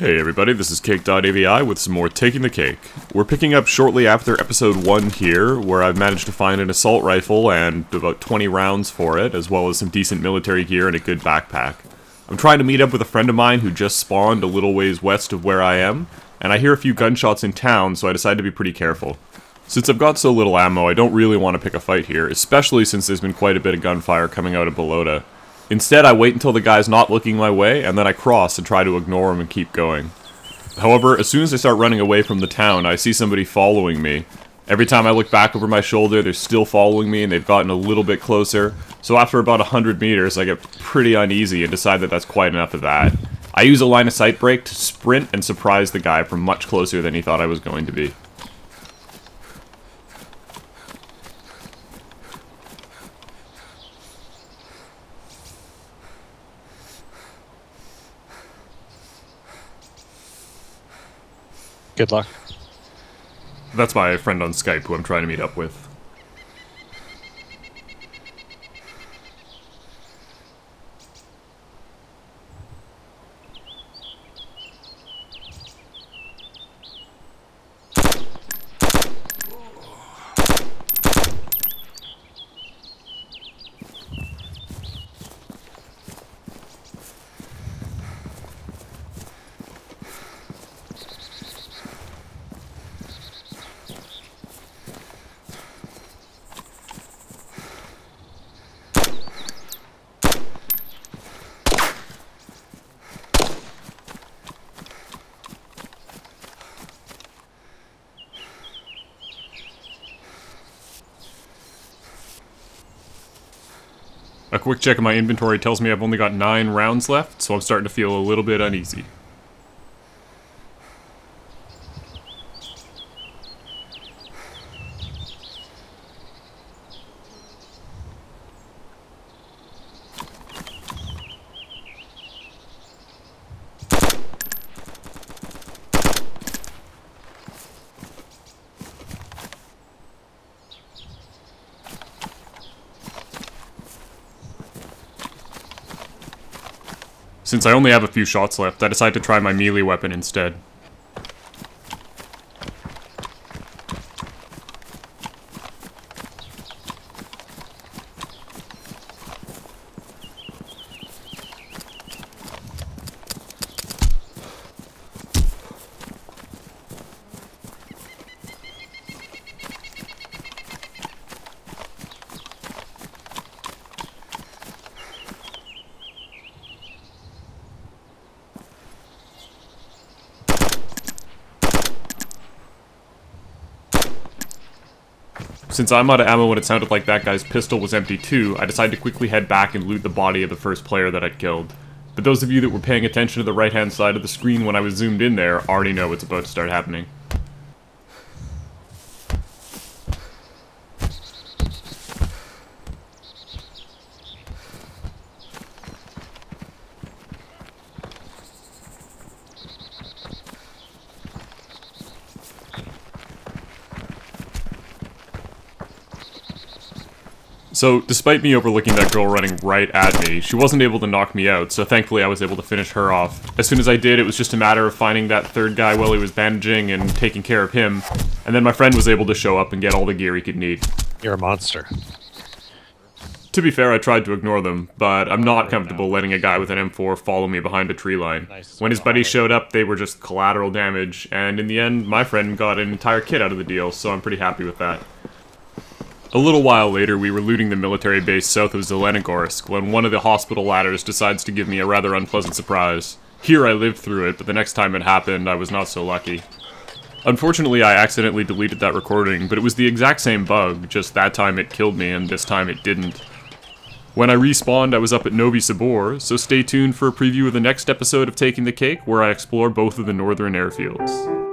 Hey everybody, this is cakedotavi with some more Taking the Cake. We're picking up shortly after episode 1 here, where I've managed to find an assault rifle and about 20 rounds for it, as well as some decent military gear and a good backpack. I'm trying to meet up with a friend of mine who just spawned a little ways west of where I am, and I hear a few gunshots in town, so I decided to be pretty careful. Since I've got so little ammo, I don't really want to pick a fight here, especially since there's been quite a bit of gunfire coming out of Bolota. Instead, I wait until the guy's not looking my way, and then I cross and try to ignore him and keep going. However, as soon as I start running away from the town, I see somebody following me. Every time I look back over my shoulder, they're still following me, and they've gotten a little bit closer. So after about 100 meters, I get pretty uneasy and decide that that's quite enough of that. I use a line of sight break to sprint and surprise the guy from much closer than he thought I was going to be. Good luck. That's my friend on Skype who I'm trying to meet up with. A quick check of my inventory tells me I've only got 9 rounds left, so I'm starting to feel a little bit uneasy. Since I only have a few shots left, I decide to try my melee weapon instead. Since I'm out of ammo and it sounded like that guy's pistol was empty too, I decided to quickly head back and loot the body of the first player that I'd killed. But those of you that were paying attention to the right-hand side of the screen when I was zoomed in there already know what's about to start happening. So, despite me overlooking that girl running right at me, she wasn't able to knock me out, so thankfully I was able to finish her off. As soon as I did, it was just a matter of finding that third guy while he was bandaging and taking care of him, and then my friend was able to show up and get all the gear he could need. You're a monster. To be fair, I tried to ignore them, but I'm not comfortable letting a guy with an M4 follow me behind a tree line. When his buddies showed up, they were just collateral damage, and in the end, my friend got an entire kit out of the deal, so I'm pretty happy with that. A little while later, we were looting the military base south of Zelenogorsk when one of the hospital ladders decides to give me a rather unpleasant surprise. Here I lived through it, but the next time it happened, I was not so lucky. Unfortunately, I accidentally deleted that recording, but it was the exact same bug, just that time it killed me and this time it didn't. When I respawned, I was up at Novi Sabor, so stay tuned for a preview of the next episode of Taking the Cake, where I explore both of the northern airfields.